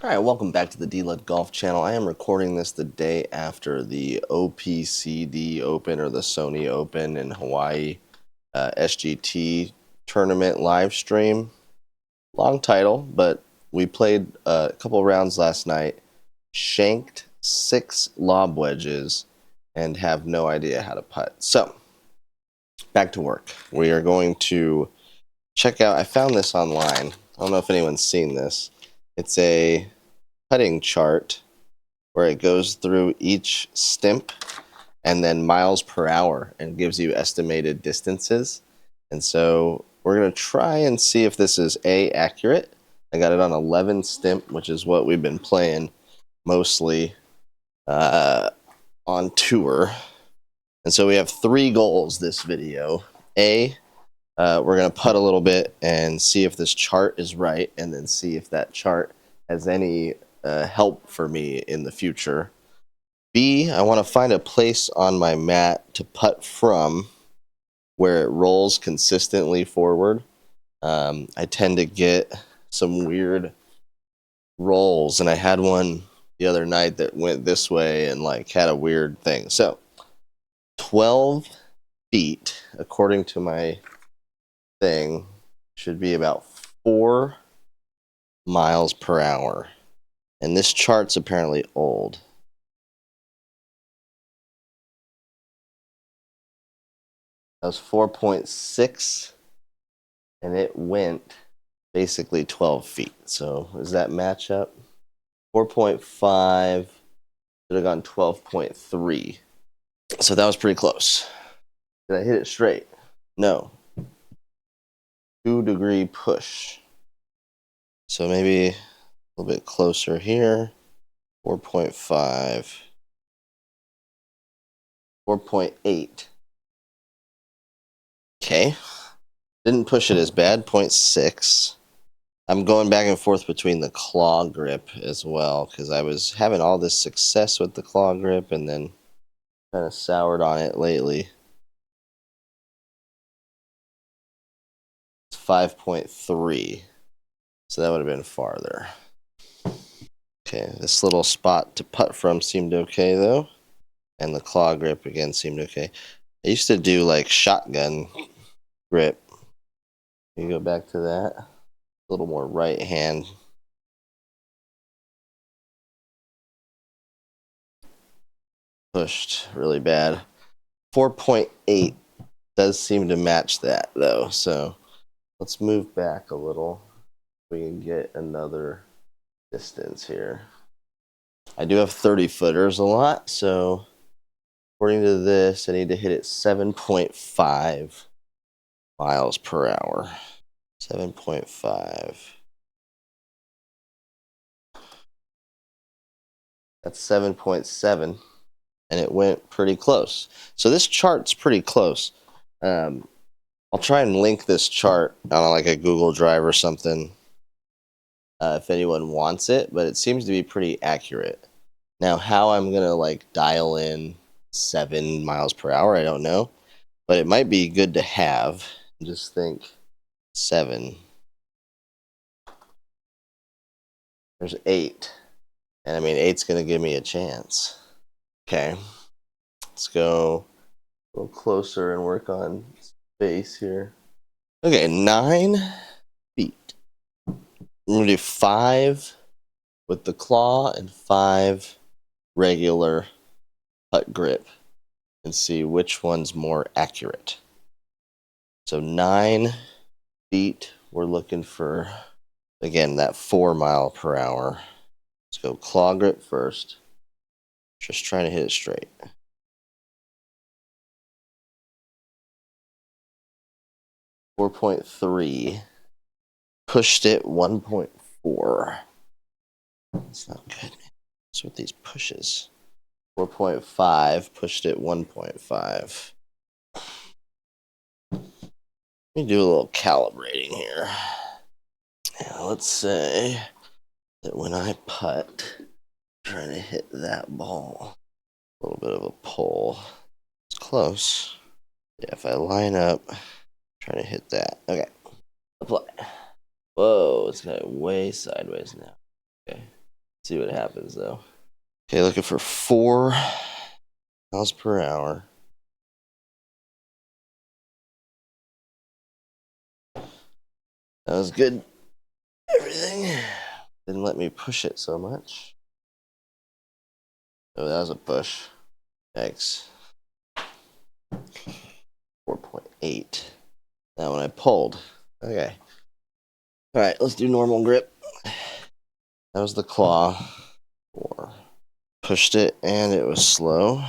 Alright, welcome back to the D Lud Golf channel. I am recording this the day after the OPCD Open or the Sony Open in Hawaii SGT tournament live stream. Long title, but we played a couple rounds last night, shanked 6 lob wedges, and have no idea how to putt. So, back to work. We are going to check out, I found this online. I don't know if anyone's seen this. It's a putting chart where it goes through each stimp and then miles per hour and gives you estimated distances. And so we're going to try and see if this is accurate. I got it on 11 stimp, which is what we've been playing mostly on tour. And so we have 3 goals this video. We're going to putt a little bit and see if this chart is right, and then see if that chart has any help for me in the future. B, I want to find a place on my mat to putt from where it rolls consistently forward. I tend to get some weird rolls, and I had one the other night that went this way and like had a weird thing. So 12 feet, according to my thing, should be about 4 miles per hour. And this chart's apparently old. That was 4.6, and it went basically 12 feet. So does that match up? 4.5, should have gone 12.3. So that was pretty close. Did I hit it straight? No. 2-degree push. So maybe a little bit closer here. 4.5. 4.8. Okay. Didn't push it as bad. 0.6. I'm going back and forth between the claw grip as well, because I was having all this success with the claw grip and then kind of soured on it lately. It's 5.3. So that would have been farther. Okay, this little spot to putt from seemed okay though. And the claw grip again seemed okay. I used to do like shotgun grip. You go back to that. A little more right hand. Pushed really bad. 4.8 does seem to match that though. So let's move back a little. We can get another distance here. I do have 30 footers a lot, so according to this, I need to hit it 7.5 miles per hour. 7.5. That's 7.7, and it went pretty close. So this chart's pretty close. I'll try and link this chart on like a Google Drive or something if anyone wants it, but it seems to be pretty accurate. Now, how I'm gonna like dial in 7 miles per hour, I don't know, but it might be good to have. Just think 7. There's 8, and I mean 8's gonna give me a chance. Okay, let's go a little closer and work on space here. Okay, 9 feet. I'm gonna do 5 with the claw and 5 regular putt grip and see which one's more accurate. So 9 feet, we're looking for, again, that 4 mile per hour. Let's go claw grip first. Just trying to hit it straight. 4.3. Pushed it 1.4. That's not good, man. What's with these pushes? 4.5. Pushed it 1.5. Let me do a little calibrating here. Yeah, let's say that when I putt, I'm trying to hit that ball. A little bit of a pull. It's close. Yeah, if I line up, I'm trying to hit that. Okay. Apply. Whoa, it's going way sideways now. Okay. See what happens though. Okay, looking for 4 miles per hour. That was good. Everything didn't let me push it so much. Oh, that was a push. Thanks. 4.8. That one I pulled. Okay. All right, let's do normal grip. That was the claw. 4. Pushed it and it was slow.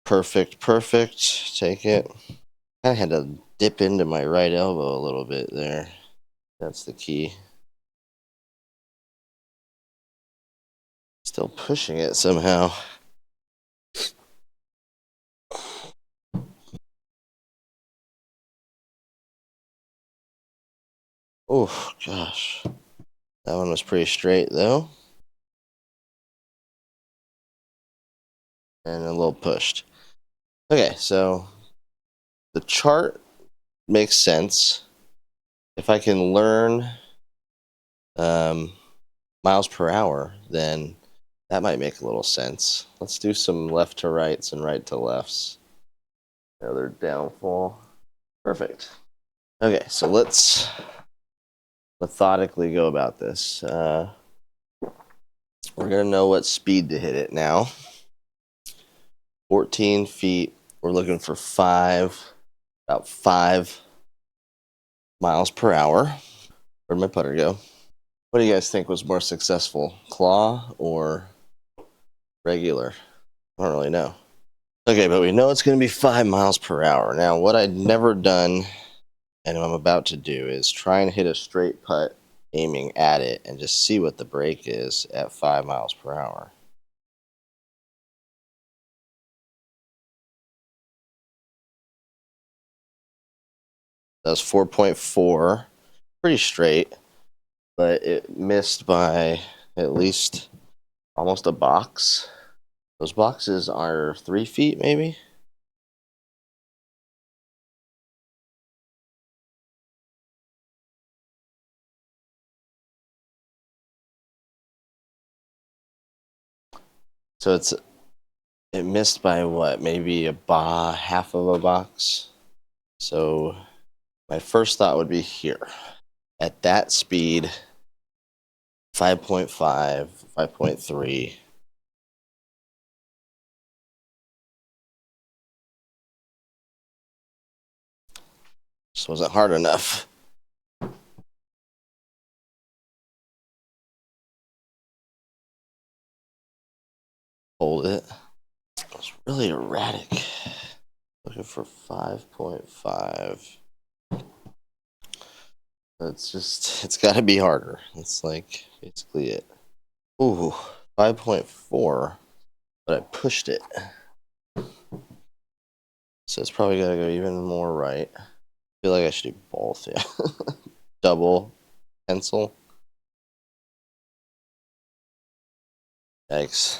Perfect, perfect. Take it. I had to dip into my right elbow a little bit there. That's the key. Still pushing it somehow. Oh, gosh. That one was pretty straight, though. And a little pushed. Okay, so the chart makes sense. If I can learn miles per hour, then that might make a little sense. Let's do some left to rights and right to lefts. Another downfall. Perfect. Okay, so let's methodically go about this. We're going to know what speed to hit it now. 14 feet. We're looking for about 5 miles per hour. Where'd my putter go? What do you guys think was more successful, claw or regular? I don't really know. Okay, but we know it's going to be 5 miles per hour. Now, what I'd never done and what I'm about to do is try and hit a straight putt aiming at it and just see what the break is at 5 miles per hour. That was 4.4, pretty straight, but it missed by at least almost a box. Those boxes are 3 feet, maybe? So it missed by what? Maybe half of a box. So my first thought would be here. At that speed, 5.5, 5.3. Just wasn't hard enough. Hold it. It was really erratic. Looking for 5.5. It's got to be harder. It's like basically it. Ooh, 5.4, but I pushed it. So it's probably got to go even more right. I feel like I should do both, yeah. Double pencil. Yikes.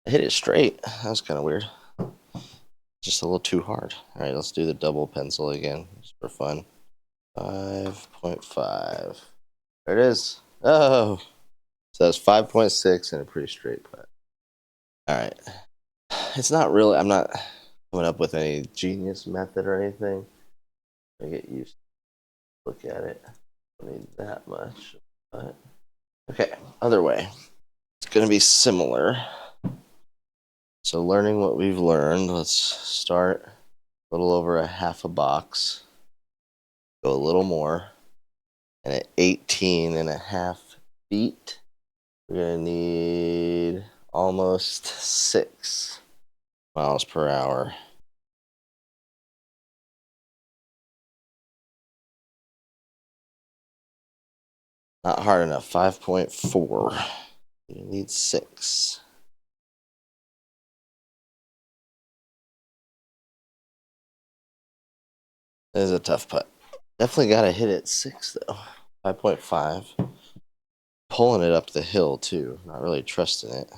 I hit it straight. That was kind of weird. Just a little too hard. All right, let's do the double pencil again, just for fun. 5.5. There it is. Oh, so that's 5.6 and a pretty straight putt. All right. It's not really, I'm not coming up with any genius method or anything. I get used to look at it. I don't need that much, but okay, other way. It's going to be similar. So learning what we've learned, let's start a little over a half a box. Go a little more. And at 18.5 feet, we're going to need almost 6 miles per hour. Not hard enough. 5.4. You need 6. That is a tough putt. Definitely got to hit it 6 though. 5.5. Pulling it up the hill too. Not really trusting it.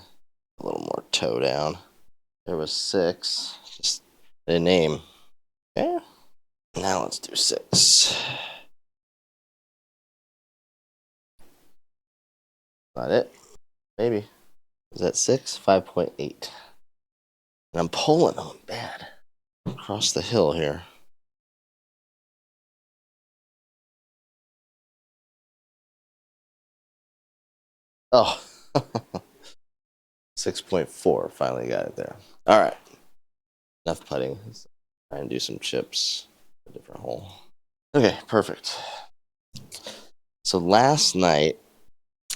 A little more toe down. There was 6. Just a name. Yeah. Now let's do 6. Not it. Maybe. Is that 6? 5.8. And I'm pulling them bad. Across the hill here. Oh. 6.4. Finally got it there. All right. Enough putting. Let's try and do some chips. A different hole. Okay, perfect. So last night,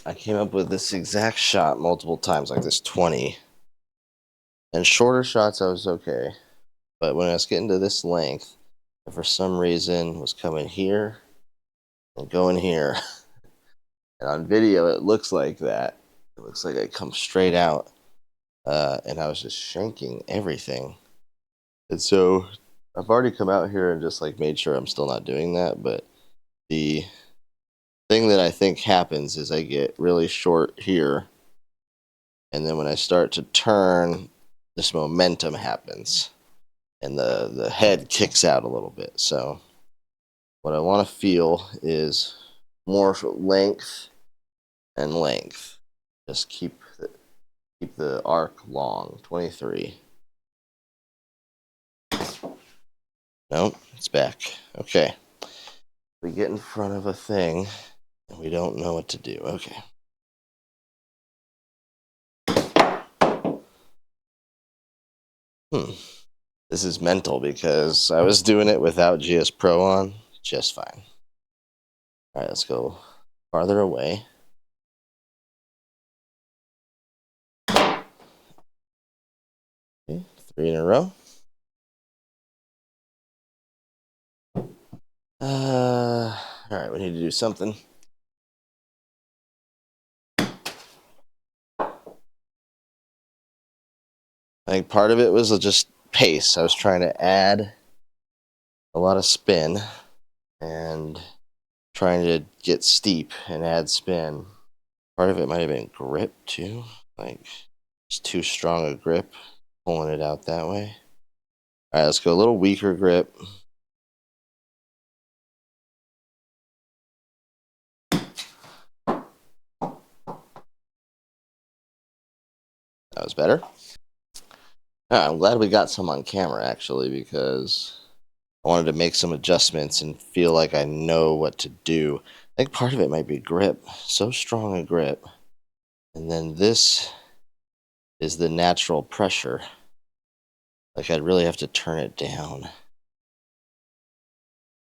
I came up with this exact shot multiple times, like this 20. And shorter shots, I was okay. But when I was getting to this length, I for some reason was coming here and going here. And on video, it looks like that. It looks like I come straight out. And I was just shanking everything. And so I've already come out here and just like made sure I'm still not doing that. But the thing that I think happens is I get really short here. And then when I start to turn, this momentum happens. And the head kicks out a little bit. So what I want to feel is more length and length. Just keep the arc long. 23. Nope, it's back. Okay. We get in front of a thing and we don't know what to do. Okay. This is mental because I was doing it without GSPRO on just fine. All right, let's go farther away. Okay, 3 in a row. All right, we need to do something. I think part of it was just pace. I was trying to add a lot of spin and trying to get steep and add spin. Part of it might have been grip too, like it's too strong a grip, pulling it out that way. All right, let's go a little weaker grip. That was better. I'm glad we got some on camera actually, because I wanted to make some adjustments and feel like I know what to do. I think part of it might be grip. So strong a grip. And then this is the natural pressure. Like I'd really have to turn it down.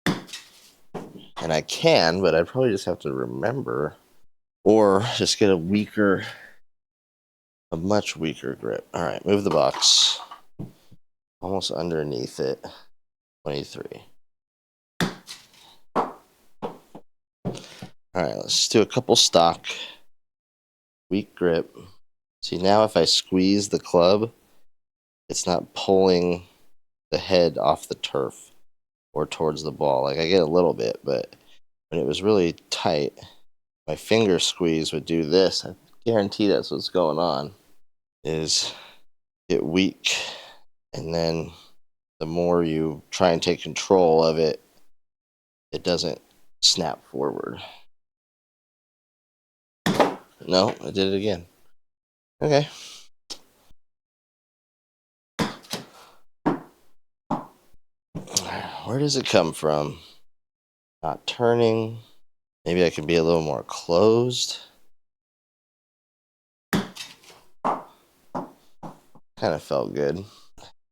And I can, but I'd probably just have to remember or just get a much weaker grip. All right, move the box. Almost underneath it. 23. All right, let's do a couple stock. Weak grip. See, now if I squeeze the club, it's not pulling the head off the turf or towards the ball. Like I get a little bit, but when it was really tight, my finger squeeze would do this. I guarantee that's what's going on, is get weak. And then the more you try and take control of it, it doesn't snap forward. No, I did it again. Okay. Where does it come from? Not turning. Maybe I can be a little more closed. Kind of felt good.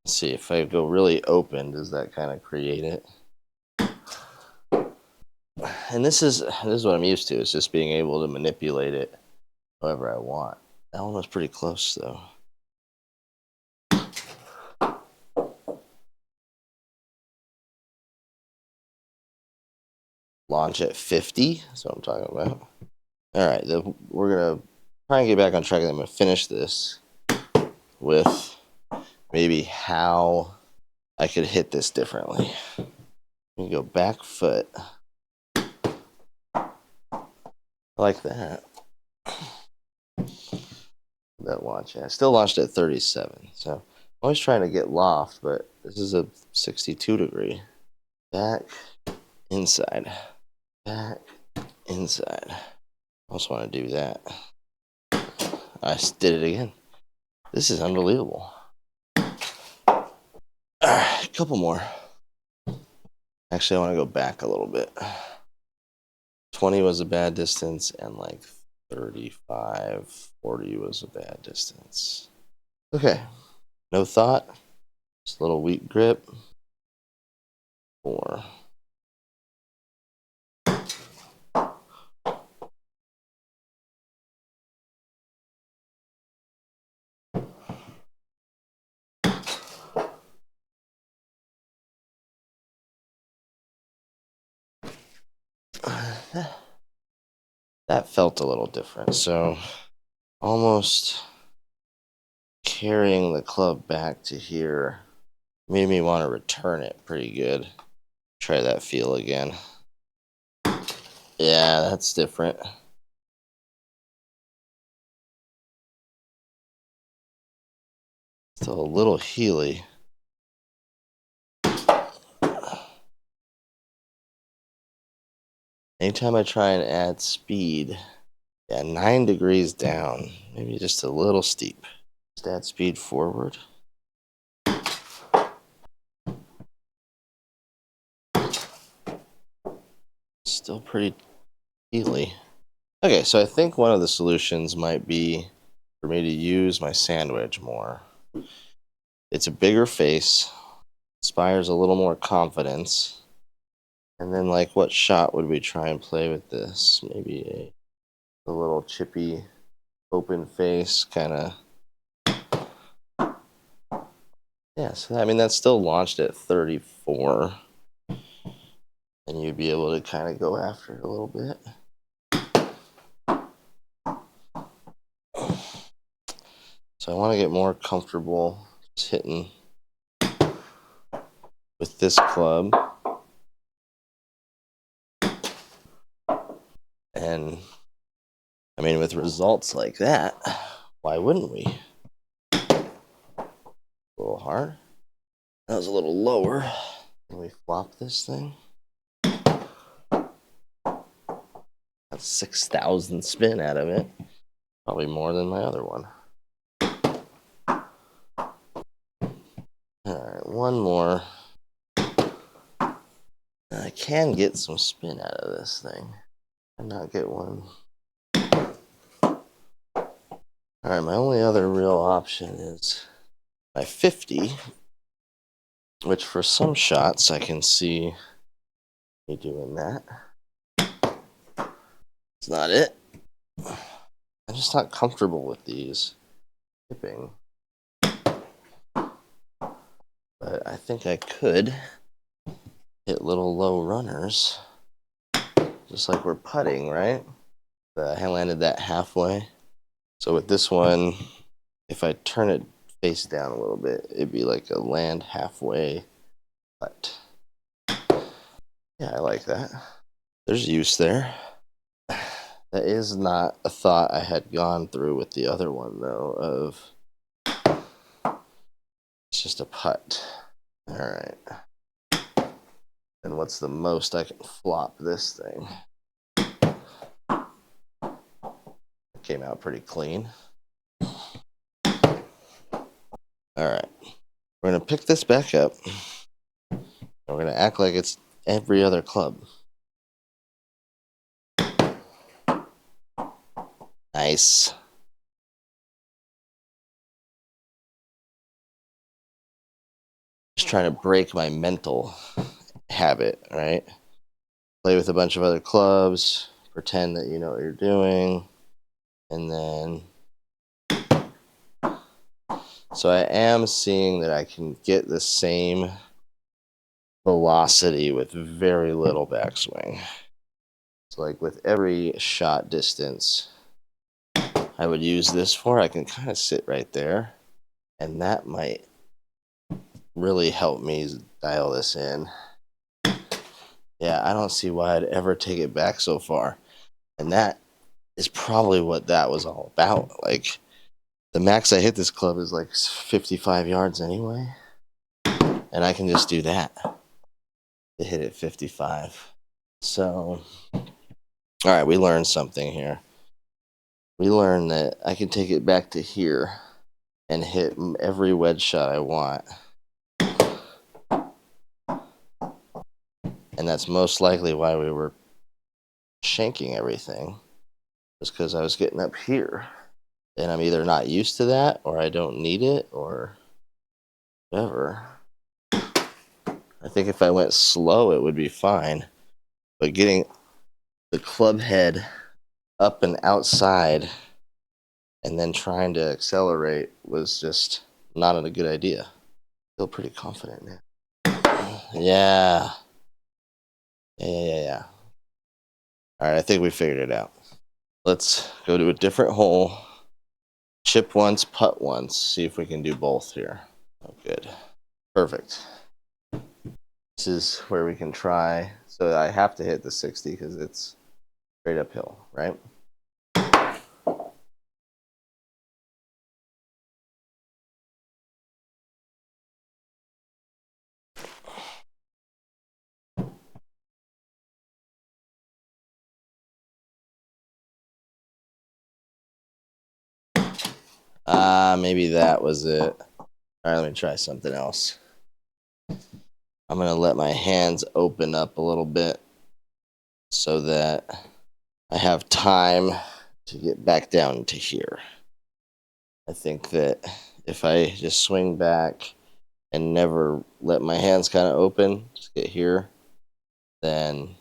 Let's see, if I go really open, does that kind of create it? And this is what I'm used to. It's just being able to manipulate it however I want. That one was pretty close though. Launch at 50. That's what I'm talking about. All right, we're gonna try and get back on track. I'm gonna finish this with maybe how I could hit this differently. You go back foot. I like that. That launch. I still launched at 37. So I'm always trying to get loft, but this is a 62 degree. Back, inside. Back, inside. I also want to do that. I did it again. This is unbelievable. All right, a couple more. Actually, I want to go back a little bit. 20 was a bad distance, and like 35, 40 was a bad distance. Okay, no thought. Just a little weak grip. 4. That felt a little different. So almost carrying the club back to here made me want to return it pretty good. Try that feel again. Yeah, that's different. Still a little heely. Anytime I try and add speed, yeah, 9 degrees down, maybe just a little steep. Just add speed forward. Still pretty heely. Okay, so I think one of the solutions might be for me to use my sand wedge more. It's a bigger face, inspires a little more confidence. And then, like, what shot would we try and play with this? Maybe a little chippy, open face, kind of. Yeah, so I mean, that's still launched at 34. And you'd be able to kind of go after it a little bit. So I want to get more comfortable just hitting with this club. And I mean, with results like that, why wouldn't we? A little hard. That was a little lower. Can we flop this thing? That's 6,000 spin out of it. Probably more than my other one. Alright, one more. I can get some spin out of this thing. And not get one. Alright, my only other real option is my 50, which for some shots I can see me doing that. It's not it. I'm just not comfortable with these tipping. But I think I could hit little low runners, just like we're putting, right? I landed that halfway. So with this one, if I turn it face down a little bit, it'd be like a land halfway putt. Yeah, I like that. There's use there. That is not a thought I had gone through with the other one, though, of it's just a putt. All right. And what's the most I can flop this thing? Came out pretty clean. All right. We're going to pick this back up. And we're going to act like it's every other club. Nice. Just trying to break my mental habit, right? Play with a bunch of other clubs, pretend that you know what you're doing, and then so I am seeing that I can get the same velocity with very little backswing. So like with every shot distance I would use this for, I can kind of sit right there, and that might really help me dial this in. Yeah, I don't see why I'd ever take it back so far. And that is probably what that was all about. Like, the max I hit this club is like 55 yards anyway. And I can just do that to hit it 55. So, all right, we learned something here. we learned that I can take it back to here and hit every wedge shot I want. And that's most likely why we were shanking everything, just because I was getting up here. And I'm either not used to that, or I don't need it, or whatever. I think if I went slow, it would be fine. But getting the club head up and outside and then trying to accelerate was just not a good idea. Feel pretty confident now. Yeah. Yeah. All right, I think we figured it out. Let's go to a different hole. Chip once, putt once. See if we can do both here. Oh, good. Perfect. This is where we can try. So I have to hit the 60 because it's straight uphill, right? Maybe that was it. All right, let me try something else. I'm going to let my hands open up a little bit so that I have time to get back down to here. I think that if I just swing back and never let my hands kind of open, just get here, then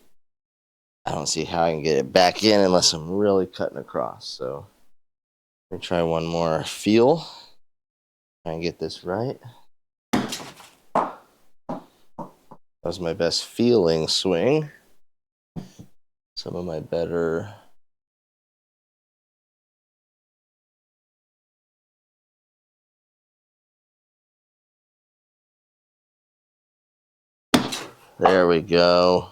I don't see how I can get it back in unless I'm really cutting across. So let me try one more feel. Try and get this right. That was my best feeling swing. Some of my better. There we go.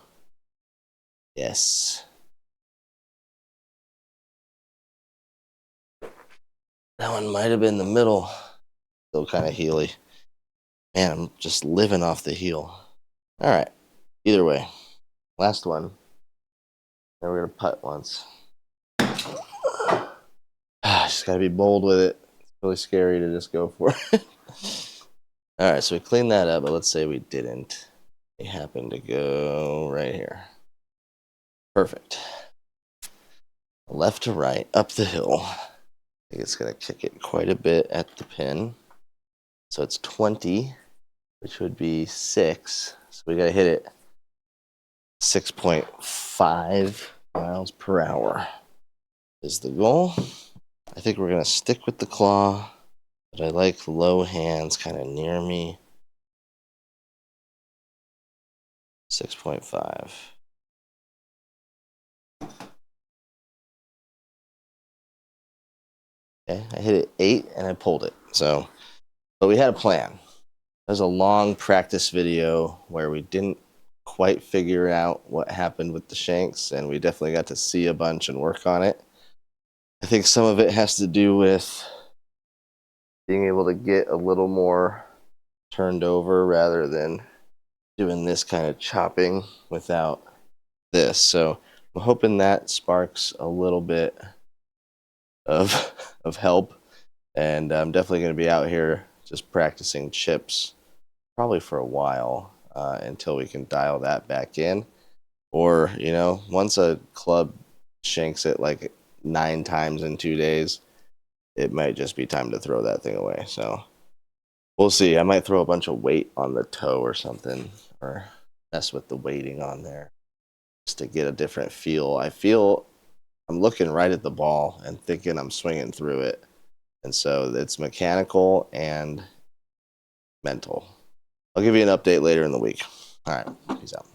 Yes. That one might have been the middle. Still kind of heely. Man, I'm just living off the heel. All right. Either way. Last one. Now we're going to putt once. Just got to be bold with it. It's really scary to just go for it. All right, so we cleaned that up, but let's say we didn't. We happened to go right here. Perfect. Left to right, up the hill. I think it's going to kick it quite a bit at the pin. So it's 20, which would be 6. So we got to hit it 6.5 miles per hour is the goal. I think we're going to stick with the claw, but I like low hands kind of near me. 6.5. Okay, I hit it 8 and I pulled it. So, but we had a plan. It was a long practice video where we didn't quite figure out what happened with the shanks, and we definitely got to see a bunch and work on it. I think some of it has to do with being able to get a little more turned over rather than doing this kind of chopping without this. So I'm hoping that sparks a little bit of help, and I'm definitely going to be out here just practicing chips probably for a while until we can dial that back in. Or, you know, once a club shanks it like 9 times in 2 days, it might just be time to throw that thing away. So we'll see. I might throw a bunch of weight on the toe or something, or mess with the weighting on there just to get a different feel. I feel I'm looking right at the ball and thinking I'm swinging through it. And so it's mechanical and mental. I'll give you an update later in the week. All right, peace out.